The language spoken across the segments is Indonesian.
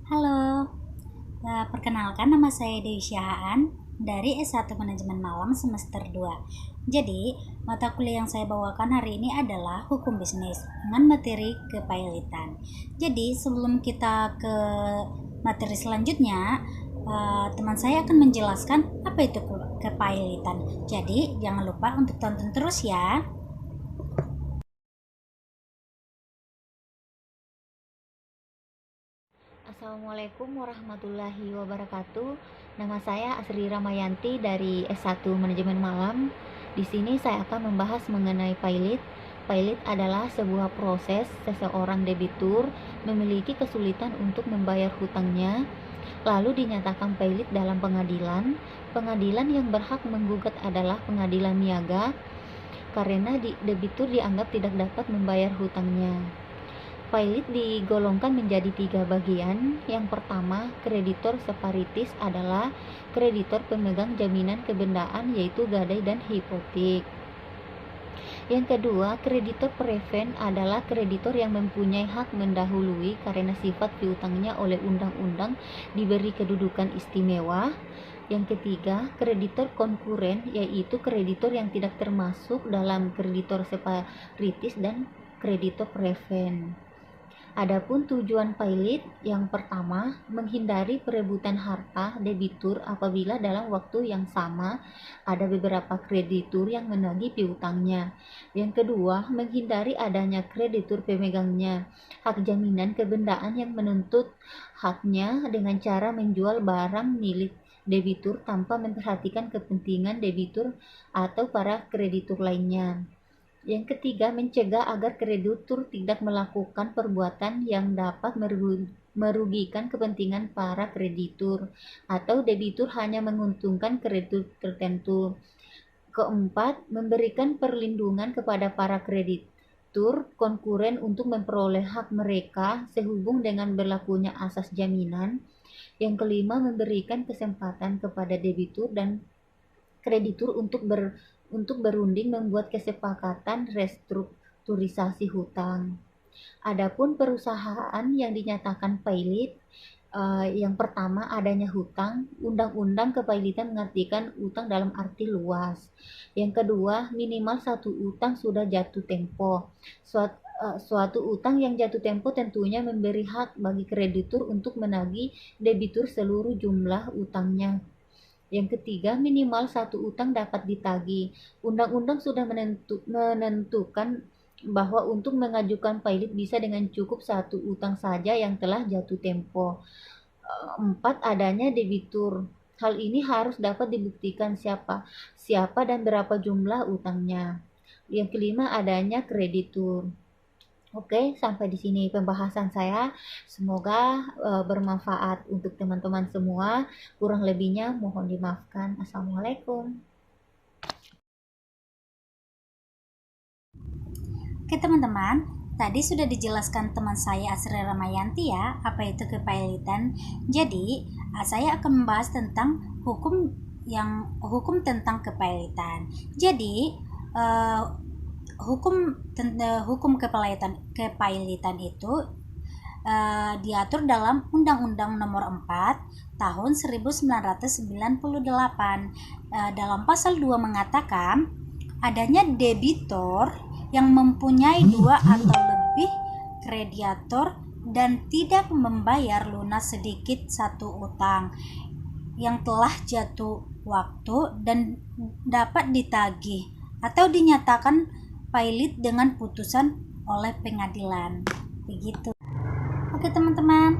Halo, perkenalkan nama saya Dewi Syahaan dari S1 Manajemen Malam semester 2. Jadi, mata kuliah yang saya bawakan hari ini adalah Hukum Bisnis dengan materi kepailitan. Jadi, sebelum kita ke materi selanjutnya, teman saya akan menjelaskan apa itu kepailitan. Jadi, jangan lupa untuk tonton terus ya. Assalamualaikum warahmatullahi wabarakatuh. Nama saya Asri Ramayanti dari S1 Manajemen Malam. Di sini saya akan membahas mengenai pailit. Pailit adalah sebuah proses seseorang debitur memiliki kesulitan untuk membayar hutangnya, lalu dinyatakan pailit dalam pengadilan. Pengadilan yang berhak menggugat adalah pengadilan niaga karena debitur dianggap tidak dapat membayar hutangnya. Pailit digolongkan menjadi 3 bagian. Yang pertama, kreditor separitis adalah kreditor pemegang jaminan kebendaan yaitu gadai dan hipotek. Yang kedua, kreditor preven adalah kreditor yang mempunyai hak mendahului karena sifat piutangnya oleh undang-undang diberi kedudukan istimewa. Yang ketiga, kreditor konkuren yaitu kreditor yang tidak termasuk dalam kreditor separitis dan kreditor preven. Adapun tujuan pailit, yang pertama, menghindari perebutan harta debitur apabila dalam waktu yang sama ada beberapa kreditur yang menagih piutangnya. Yang kedua, menghindari adanya kreditur pemegangnya hak jaminan kebendaan yang menuntut haknya dengan cara menjual barang milik debitur tanpa memperhatikan kepentingan debitur atau para kreditur lainnya. Yang ketiga, mencegah agar kreditur tidak melakukan perbuatan yang dapat merugikan kepentingan para kreditur atau debitur hanya menguntungkan kreditur tertentu. Keempat, memberikan perlindungan kepada para kreditur konkuren untuk memperoleh hak mereka sehubung dengan berlakunya asas jaminan. Yang kelima, memberikan kesempatan kepada debitur dan kreditur untuk berunding membuat kesepakatan restrukturisasi hutang. Adapun perusahaan yang dinyatakan pailit, yang pertama adanya hutang. Undang-undang kepailitan mengartikan utang dalam arti luas. Yang kedua, minimal satu utang sudah jatuh tempo. Suatu utang yang jatuh tempo tentunya memberi hak bagi kreditur untuk menagih debitur seluruh jumlah utangnya. Yang ketiga, minimal satu utang dapat ditagih. Undang-undang sudah menentukan bahwa untuk mengajukan pailit bisa dengan cukup satu utang saja yang telah jatuh tempo. Empat, adanya debitur. Hal ini harus dapat dibuktikan siapa dan berapa jumlah utangnya. Yang kelima, adanya kreditur. Oke, sampai di sini pembahasan saya. Semoga bermanfaat untuk teman-teman semua. Kurang lebihnya mohon dimaafkan. Assalamualaikum. Oke teman-teman, tadi sudah dijelaskan teman saya Asri Ramayanti ya, apa itu kepailitan. Jadi, saya akan membahas tentang hukum tentang kepailitan. Jadi, hukum kepailitan itu diatur dalam Undang-Undang Nomor 4 Tahun 1998. Dalam pasal 2 mengatakan adanya debitor yang mempunyai 2 atau lebih kreditor dan tidak membayar lunas sedikit satu utang yang telah jatuh waktu dan dapat ditagih atau dinyatakan pailit dengan putusan oleh pengadilan. Begitu. Oke teman-teman.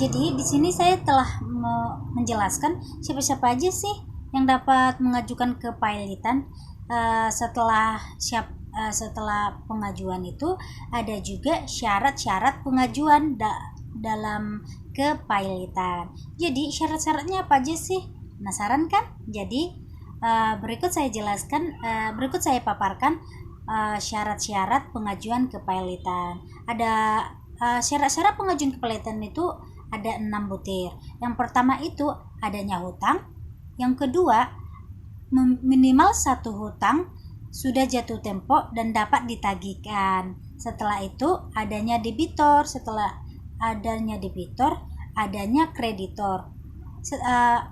Jadi di sini saya telah menjelaskan siapa-siapa aja sih yang dapat mengajukan kepailitan. Setelah pengajuan itu ada juga syarat-syarat pengajuan dalam kepailitan. Jadi syarat-syaratnya apa aja sih? Penasaran kan? Jadi berikut saya paparkan syarat-syarat pengajuan kepailitan. Ada syarat-syarat pengajuan kepailitan itu ada 6 butir. Yang pertama itu adanya hutang. Yang kedua, minimal satu hutang sudah jatuh tempo dan dapat ditagihkan. Setelah itu adanya debitor. Setelah adanya debitor adanya kreditor.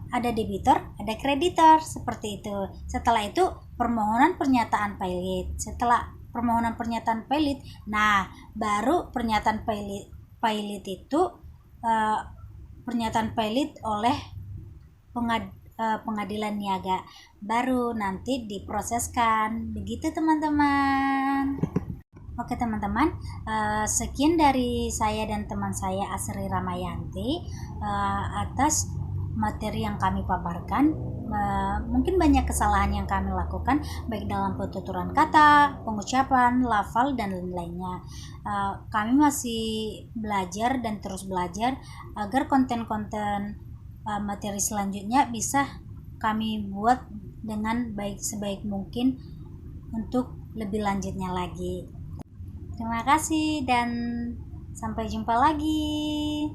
Ada debitor, ada kreditor, seperti itu. Setelah itu permohonan pernyataan pilot. Setelah permohonan pernyataan pilot, nah baru pernyataan pilot itu pernyataan pilot oleh pengadilan niaga, baru nanti diproseskan. Begitu teman-teman. Oke teman-teman, sekian dari saya dan teman saya Asri Ramayanti atas materi yang kami paparkan. Mungkin banyak kesalahan yang kami lakukan baik dalam penuturan kata, pengucapan, lafal dan lain-lainnya. Kami masih belajar dan terus belajar agar konten-konten materi selanjutnya bisa kami buat dengan sebaik mungkin untuk lebih lanjutnya lagi. Terima kasih dan sampai jumpa lagi.